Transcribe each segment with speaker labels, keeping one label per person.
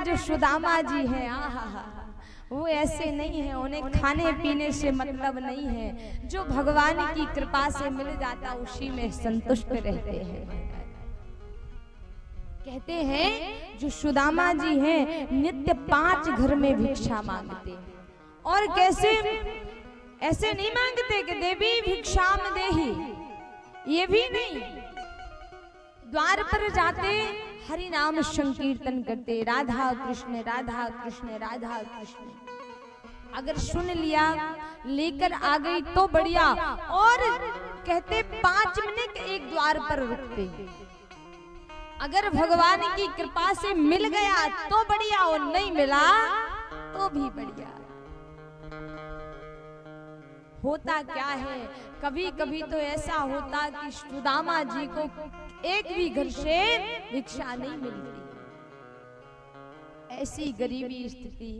Speaker 1: जो सुदामा जी हैं, आहा, वो ऐसे नहीं है, उन्हें खाने पीने से मतलब नहीं है, जो भगवान की कृपा से मिल जाता उसी में संतुष्ट रहते हैं। कहते हैं जो सुदामा जी हैं नित्य 5 घर में भिक्षा मांगते, और कैसे, ऐसे नहीं मांगते कि देवी भिक्षाम देही, ये भी नहीं, द्वार पर जाते हरि नाम संकीर्तन करते, राधा कृष्ण राधा कृष्ण राधा कृष्ण। अगर सुन लिया लेकर आ गई तो बढ़िया, और कहते 5 मिनट एक द्वार पर रुकते, अगर भगवान की कृपा से मिल गया तो बढ़िया, और नहीं मिला तो भी बढ़िया। होता क्या है, कभी कभी तो ऐसा होता कि सुदामा जी को एक भी घर से भिक्षा नहीं मिलती, ऐसी गरीबी स्थिति।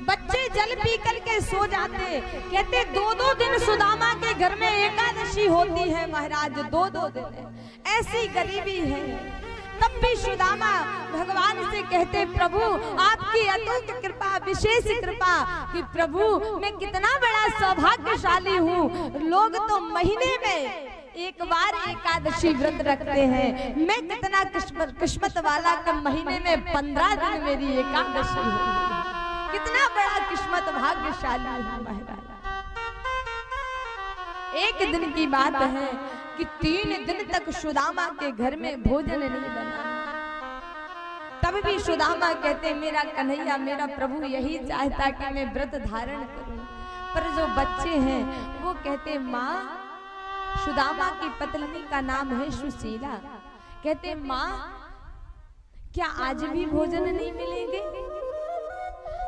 Speaker 1: बच्चे जल पी करके सो जाते, कहते 2-2 दिन सुदामा के घर में एकादशी होती है महाराज, 2-2 दिन, ऐसी गरीबी है। तब भी सुदामा भगवान से कहते प्रभु आपकी अतुल्य कृपा, विशेष कृपा, कि प्रभु मैं कितना बड़ा सौभाग्यशाली हूँ, लोग तो महीने में एक बार एकादशी व्रत रखते हैं, मैं कितना किस्मत वाला कि महीने में 15 दिन मेरी एकादशी होगी, कितना बड़ा किस्मत भाग्यशाली हूँ महाराज। एक दिन की बात है कि 3 दिन तक सुदामा के घर में भोजन नहीं बना, तब भी सुदामा कहते मेरा कन्हैया, मेरा प्रभु यही चाहता कि मैं व्रत धारण करूं, पर जो बच्चे हैं वो कहते माँ, सुदामा की पत्नी का नाम है सुशीला, कहते माँ क्या आज भी भोजन नहीं मिलेंगे?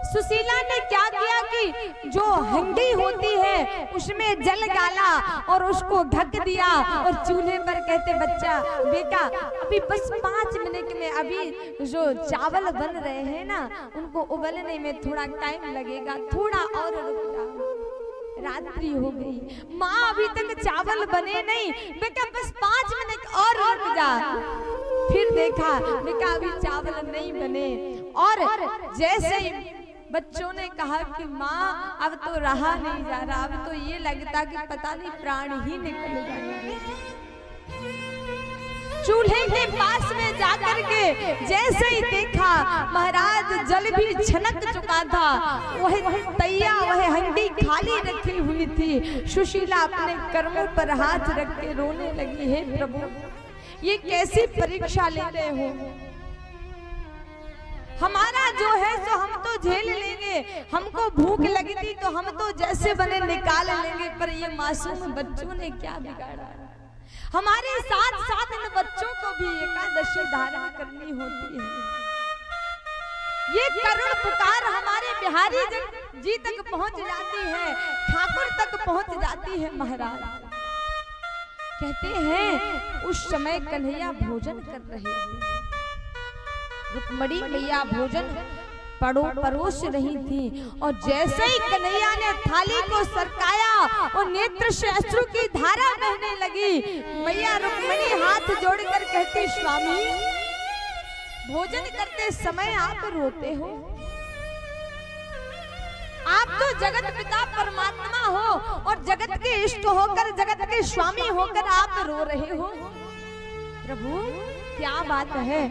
Speaker 1: सुशीला ने क्या किया कि जो हंडी होती है उसमें जल डाला और उसको ढक दिया, और चूल्हे पर कहते बच्चा बेटा अभी बस 5 मिनट में, अभी जो चावल बन रहे हैं ना उनको उबलने में थोड़ा टाइम लगेगा, थोड़ा और रुक जाओ। रात्रि हो गई, माँ अभी तक चावल बने नहीं, बेटा बस 5 मिनट और रुक जा। फिर देखा बेटा अभी चावल नहीं बने, और जैसे ही बच्चों ने कहा कि माँ अब तो रहा नहीं जा रहा, अब तो ये लगता कि पता नहीं प्राण ही निकल जाएंगे। चूल्हे के पास में जाकर के जैसे ही देखा महाराज जल भी छनक चुका था, वह तैया वह हंडी खाली रखी हुई थी। सुशीला अपने कर्मों पर हाथ रख के रोने लगी, हे प्रभु ये कैसी परीक्षा ले रहे हो, हमारा जो है सो हम तो झेल लेंगे, हमको भूख लगी थी तो हम तो जैसे बने निकाल लेंगे, पर ये मासूम बच्चों ने क्या बिगाड़ा, हमारे साथ साथ इन बच्चों को भी एकादशी धारण करनी होती है। ये करुण पुकार हमारे बिहारी जी तक पहुंच जाती है, ठाकुर तक पहुंच जाती है महाराज। कहते हैं उस समय कन्हैया भोजन कर रहे थे, रुक्मणी मैया भोजन परोस रही थी, और जैसे ही कन्हैया ने थाली को सरकाया और नेत्र से अश्रु की धारा बहने लगी, मैया रुक्मणी हाथ जोड़कर कहती स्वामी भोजन करते समय आप रोते हो, आप तो जगत पिता परमात्मा हो और जगत के इष्ट होकर, जगत के स्वामी होकर आप रो रहे हो। प्रभु क्या बात है,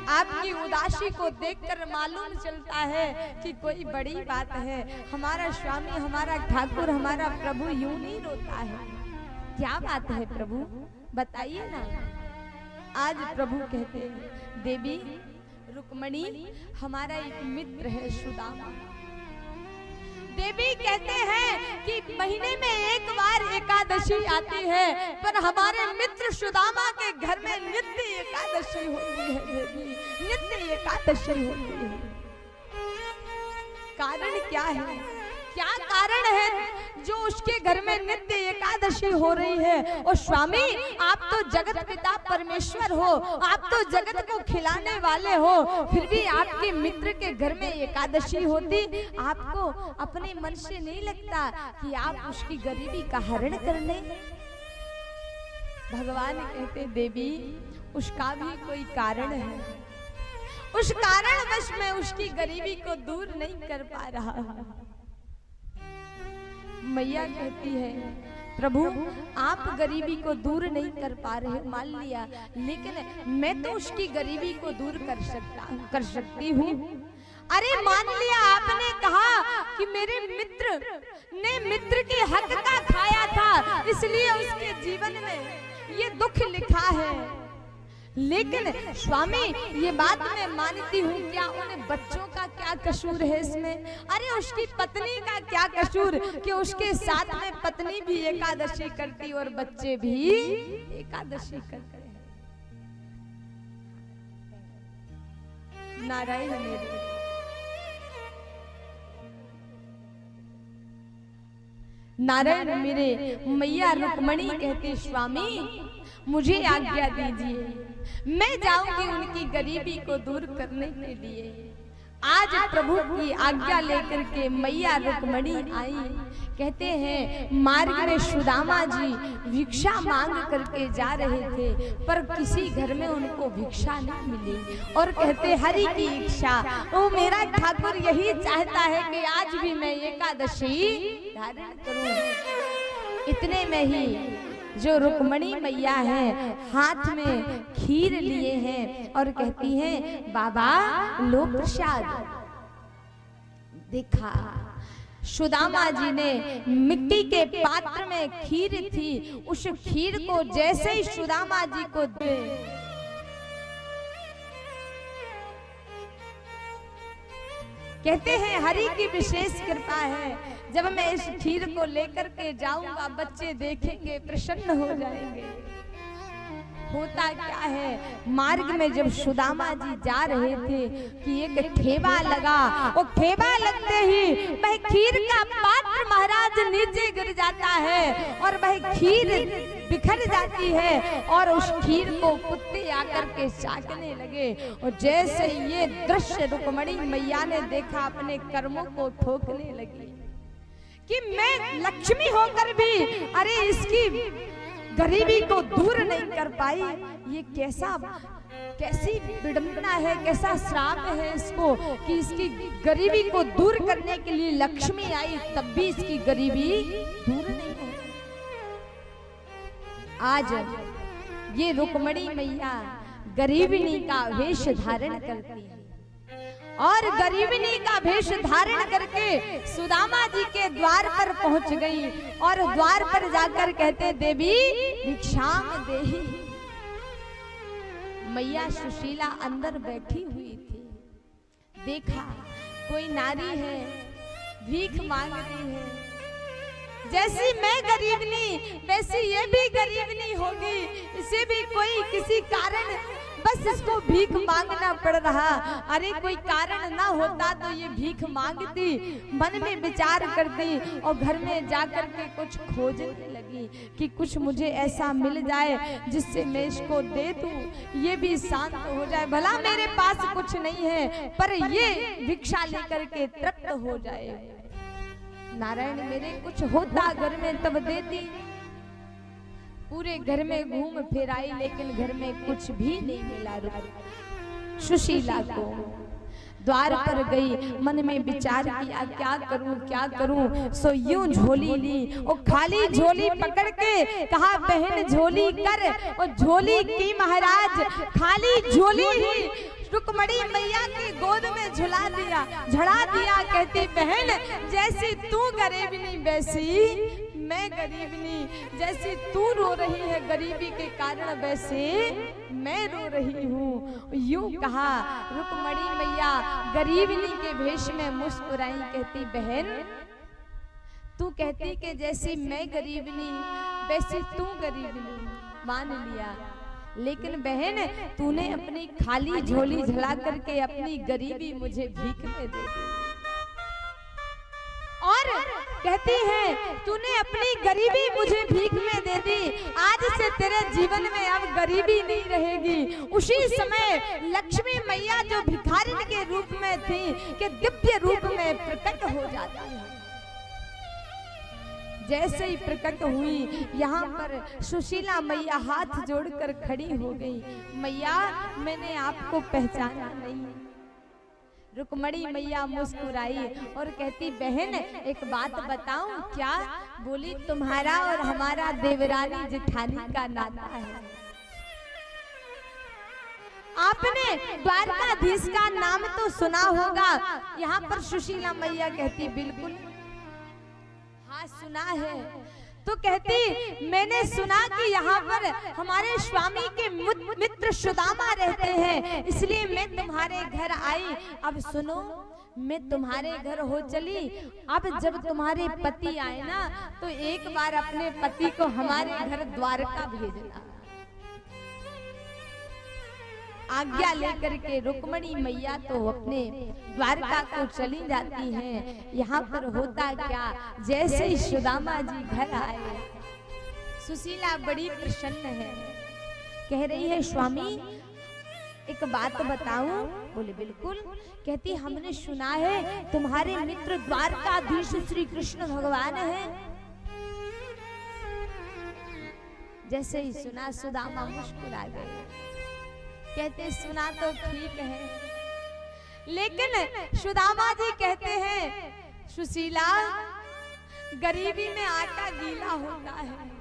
Speaker 1: आपकी उदासी को देखकर मालूम चलता है कि कोई बड़ी बात है, हमारा स्वामी, हमारा ठाकुर, हमारा प्रभु यूं नहीं रोता है, क्या बात है प्रभु बताइए ना। आज प्रभु कहते हैं देवी रुक्मणी हमारा एक मित्र है सुदामा। देवी कहते हैं कि महीने में एक बार एकादशी आती है, पर हमारे मित्र सुदामा के घर में नित्य एकादशी होती है देवी, नित्य एकादशी होती है। कारण क्या है, क्या कारण है जो उसके घर में नित्य एकादशी हो रही है? और स्वामी आप तो जगत पिता परमेश्वर हो, आप तो जगत को खिलाने वाले हो, फिर भी आपके मित्र के घर में एकादशी होती, आपको अपने मन से नहीं लगता कि आप उसकी गरीबी का हरण कर लें? भगवान कहते देवी उसका भी कोई कारण है, उस कारणवश मैं उसकी गरीबी को दूर नहीं कर पा रहा। मैया कहती है प्रभु आप गरीबी को दूर नहीं कर पा रहे, मान लिया, लेकिन मैं तो उसकी गरीबी को दूर कर सकती हूँ। अरे मान लिया आपने कहा कि मेरे मित्र ने मित्र के हक का खाया था, इसलिए उसके जीवन में ये दुख लिखा है। लेकिन स्वामी ये बात मैं मानती हूँ, क्या उन बच्चों का क्या कसूर है इसमें? अरे उसकी पत्नी का क्या कसूर कि उसके साथ में पत्नी भी एकादशी करती और बच्चे भी एकादशी करते हैं। नारायण मेरे नारायण मेरे मैया रुक्मणी कहती स्वामी मुझे आज्ञा दीजिए, मैं जाऊंगी उनकी गरीबी को दूर करने के लिए। आज प्रभु की आज्ञा लेकर के मैया रुक्मणी आई। कहते हैं मार्ग में सुदामा जी भिक्षा मांग करके जा रहे थे, पर किसी घर में उनको भिक्षा नहीं मिली और कहते हरि की इच्छा, वो मेरा ठाकुर यही चाहता है कि आज भी मैं एकादशी धारण करूं। इतने में ही जो रुक्मणी मैया है हाथ में खीर लिए हैं और कहती हैं बाबा लो प्रसाद। देखा सुदामा जी ने मिट्टी के पात्र में खीर थी, उस खीर को जैसे ही सुदामा जी को दे, कहते हैं हरि की विशेष कृपा है, जब मैं इस खीर को लेकर के जाऊंगा बच्चे देखेंगे प्रसन्न हो जाएंगे। होता क्या है, मार्ग में जब सुदामा जी जा रहे थे कि एक ठेवा लगा, वो ठेवा लगते ही वह खीर का पात्र महाराज नीचे गिर जाता है और वह खीर बिखर जाती है और उस खीर को कुत्ते आकर के चाटने लगे। और जैसे ये दृश्य रुक्मणी मैया ने देखा अपने कर्मों को ठोकने लगी कि मैं लक्ष्मी होकर भी अरे इसकी गरीबी को दूर नहीं कर पाई। ये कैसी विडंबना है, कैसा श्राप है इसको कि इसकी गरीबी को दूर करने के लिए लक्ष्मी आई तब भी इसकी गरीबी दूर नहीं हो। आज ये रुक्मणी मैया गरीबिनी का वेश धारण करती है और गरीबिनी का वेश धारण करके सुदामा जी के द्वार पर पहुंच गई और द्वार पर जाकर कहते देवी भिक्षाम देहि। मैया सुशीला अंदर बैठी हुई थी, देखा कोई नारी है भीख मांग रही है, जैसी मैं गरीबनी वैसी ये भी गरीबनी होगी, इसे भी कोई किसी कारण बस इसको भीख मांगना पड़ रहा। अरे कोई कारण ना होता तो ये भीख मांगती, मन में विचार करती और घर में जाकर के कुछ खोजने लगी कि कुछ मुझे ऐसा मिल जाए जिससे मैं इसको दे दूं, ये भी शांत हो जाए, भला मेरे पास कुछ नहीं है पर ये भिक्षा लेकर के तृप्त हो जाए। नारायण मेरे कुछ होता घर में तब देती। पूरे घर में घूम फिर आई लेकिन घर में कुछ भी नहीं मिला सुशीला को। द्वार पर गई, मन में विचार किया क्या करूं, सो यूं झोली ली और खाली झोली पकड़ के कहा बहन झोली कर, और झोली की महाराज खाली झोली ही रुक्मणी मैया की गोद में झड़ा दिया। कहती बहन जैसी तू गरीबनी वैसी मैं गरीबनी, जैसी तू रो रही है गरीबी के कारण वैसे मैं रो रही हूँ। यूं कहा रुक्मणी मैया गरीबनी के भेष में मुस्कुराई। कहती बहन तू कहती कि जैसी मैं गरीबनी वैसी तू गरीबनी, मान लिया, लेकिन बहन तूने अपनी खाली झोली झड़ा करके अपनी गरीबी मुझे भीख में दे दी। और कहती है तूने अपनी गरीबी मुझे भीख में दे दी, आज से तेरे जीवन में अब गरीबी नहीं रहेगी। उसी समय लक्ष्मी मैया जो भिखारिन के रूप में थी कि दिव्य रूप में प्रकट हो जाती है। जैसे ही प्रकट हुई, यहाँ पर सुशीला मैया हाथ जोड़कर खड़ी हो गई। मैया, मैंने आपको पहचाना नहीं। रुक्मणी मैया मुस्कुराई और कहती, बहन एक बात बताऊं क्या? बोली, तुम्हारा और हमारा देवरानी जेठानी का नाता है। आपने द्वारकाधीश का नाम तो सुना होगा। यहाँ पर सुशीला मैया कहती, बिल्कुल हाँ सुना है। तो कहती, मैंने सुना कि यहाँ पर हमारे स्वामी के मित्र सुदामा रहते हैं, इसलिए मैं तुम्हारे घर आई। अब सुनो, मैं तुम्हारे घर हो चली। अब जब तुम्हारे पति आए ना, तो एक बार अपने पति को हमारे घर द्वारका भेजना। आज्ञा लेकर के रुक्मणी मैया तो अपने द्वारका को चली जाती हैं। यहाँ पर होता क्या, जैसे ही सुदामा जी घर आए, सुशीला बड़ी प्रसन्न है। कह रही है, स्वामी एक बात बताऊं? बोले, बिल्कुल। कहती, हमने सुना है तुम्हारे मित्र द्वारकाधीश श्री कृष्ण भगवान हैं। जैसे ही सुना, सुदामा मुस्कुरा गए। कहते, सुना तो ठीक है, लेकिन सुदामा जी कहते हैं, सुशीला, गरीबी में आटा गीला होता है।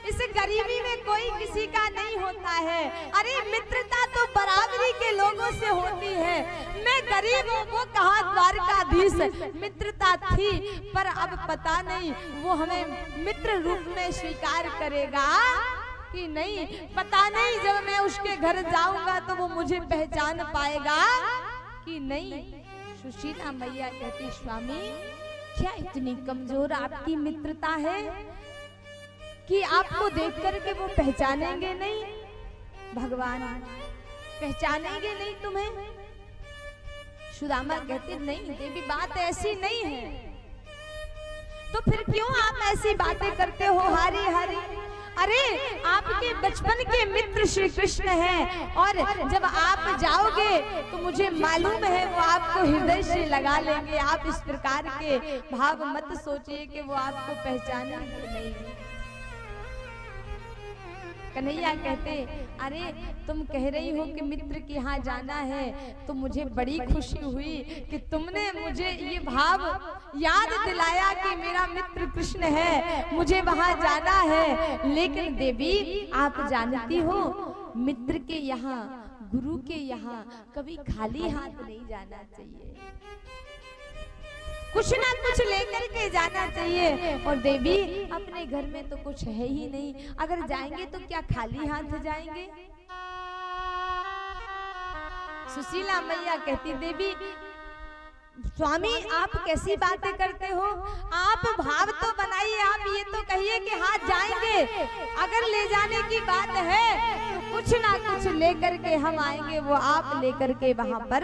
Speaker 1: इस गरीबी में कोई किसी का नहीं होता है। अरे मित्रता तो बराबरी के लोगों से होती है। मैं गरीब हूँ, वो कहा द्वारकाधीश। मित्रता थी, पर अब पता नहीं वो हमें मित्र रूप में स्वीकार करेगा कि नहीं, पता नहीं। जब मैं उसके घर जाऊंगा तो वो मुझे पहचान पाएगा कि नहीं। सुशीला मैया कहती, स्वामी क्या इतनी कमजोर आपकी मित्रता है कि आपको देख करके वो पहचानेंगे नहीं? भगवान पहचानेंगे नहीं तुम्हें? सुदामा कहते, नहीं देवी, बात ऐसी नहीं है। तो फिर क्यों आप ऐसी बातें करते हो हारी हारी? अरे आपके बचपन के मित्र श्री कृष्ण हैं, और जब आप जाओगे तो मुझे मालूम है वो आपको हृदय से लगा लेंगे। आप इस प्रकार के भाव मत सोचिए कि वो आपको पहचानेंगे नहीं। कन्हैया कहते, अरे तुम कह रही हो कि मित्र के यहाँ जाना है, तो मुझे बड़ी खुशी हुई कि तुमने मुझे ये भाव याद दिलाया कि मेरा मित्र कृष्ण है, मुझे वहां जाना है। लेकिन देवी, आप जानती हो, मित्र के यहाँ, गुरु के यहाँ कभी खाली हाथ नहीं जाना चाहिए, कुछ ना कुछ लेकर के जाना चाहिए। और देवी, अपने घर में तो कुछ है ही नहीं, अगर जाएंगे तो क्या खाली हाथ जाएंगे? सुशीला मैया कहती, देवी स्वामी आप कैसी बातें करते हो? आप भाव तो बनाइए, आप ये तो कहिए कि हाँ जाएंगे। अगर ले जाने की बात है तो कुछ ना कुछ लेकर के हम आएंगे, वो आप लेकर के वहां पर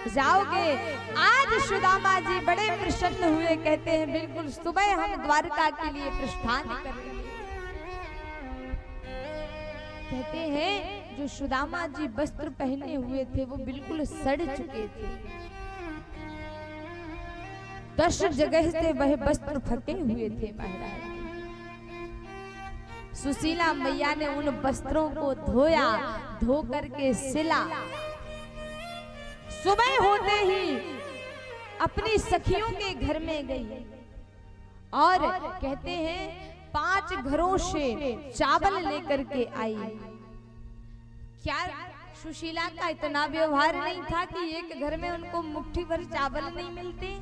Speaker 1: जाओगे। आज सुदामा जी बड़े प्रसन्न हुए, कहते हैं बिल्कुल सुबह हम द्वारका के लिए प्रस्थान करेंगे। कहते हैं जो सुदामा जी वस्त्र पहने हुए थे वो बिल्कुल सड़ चुके थे, 10 जगह से वह वस्त्र फटे हुए थे महाराज। सुशीला मैया ने उन वस्त्रों को धोया, धो करके सिला। सुबह होते ही अपनी सखियों के घर में गई और कहते हैं 5 घरों से चावल लेकर के आई। क्या सुशीला का इतना व्यवहार नहीं था कि एक घर में उनको मुट्ठी भर चावल नहीं मिलते?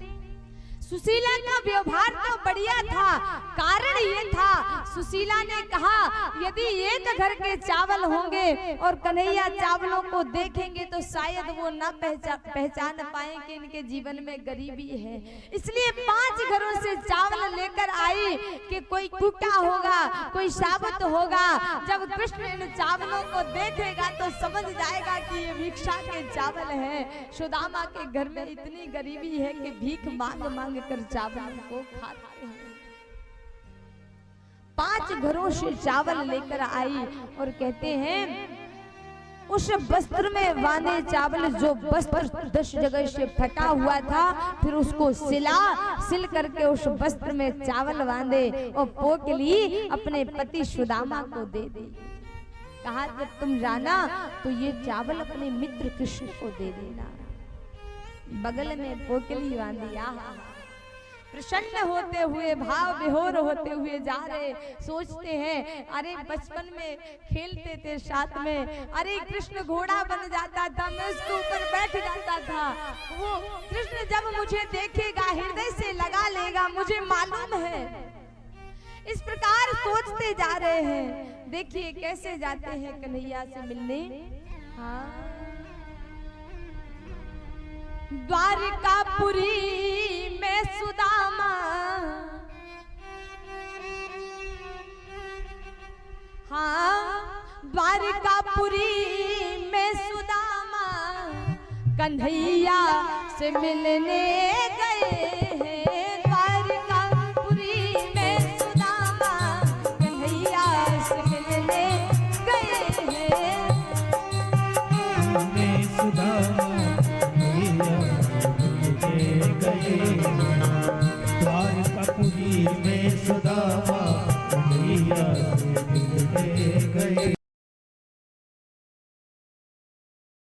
Speaker 1: सुशीला का व्यवहार तो बढ़िया था। कारण ये था, सुशीला ने कहा यदि एक घर के चावल होंगे और कन्हैया चावलों को देखेंगे तो शायद वो न पहचान पाए कि इनके जीवन में गरीबी है। इसलिए 5 घरों से चावल लेकर आई कि कोई टूटा होगा, कोई साबुत होगा। जब कृष्ण इन चावलों को देखेगा तो समझ जाएगा कि ये भिक्षा के चावल हैं। सुदामा के घर में इतनी गरीबी है कि भीख मांग मांग कर चावल को खाते हैं। 5 घरों से चावल लेकर आई और कहते हैं उस वस्त्र में बांधे चावल, जो वस्त्र 10 जगह से फटा हुआ था, फिर उसको सिल करके उस वस्त्र में चावल बांधे और पोकली अपने पति सुदामा को दे दी। कहा जब तुम जाना तो ये चावल अपने मित्र कृष्ण को दे देना। बगल में पोकली बांधी। प्रसन्न होते हुए, भाव विभोर होते हुए जा रहे, सोचते हैं अरे बचपन में खेलते थे साथ में, अरे कृष्ण घोड़ा बन जाता था, मैं उसके ऊपर बैठ जाता था, वो कृष्ण जब मुझे देखेगा हृदय से लगा लेगा, मुझे मालूम है। इस प्रकार सोचते जा रहे हैं। देखिए कैसे जाते हैं कन्हैया से मिलने। हाँ, द्वारकापुरी में सुदामा, हाँ द्वारकापुरी में सुदामा कन्हैया से मिलने गए हैं। द्वारकापुरी में सुदामा कन्हैया से मिलने गए हैं।
Speaker 2: सुदामा द्वारकापुरी में सुदामा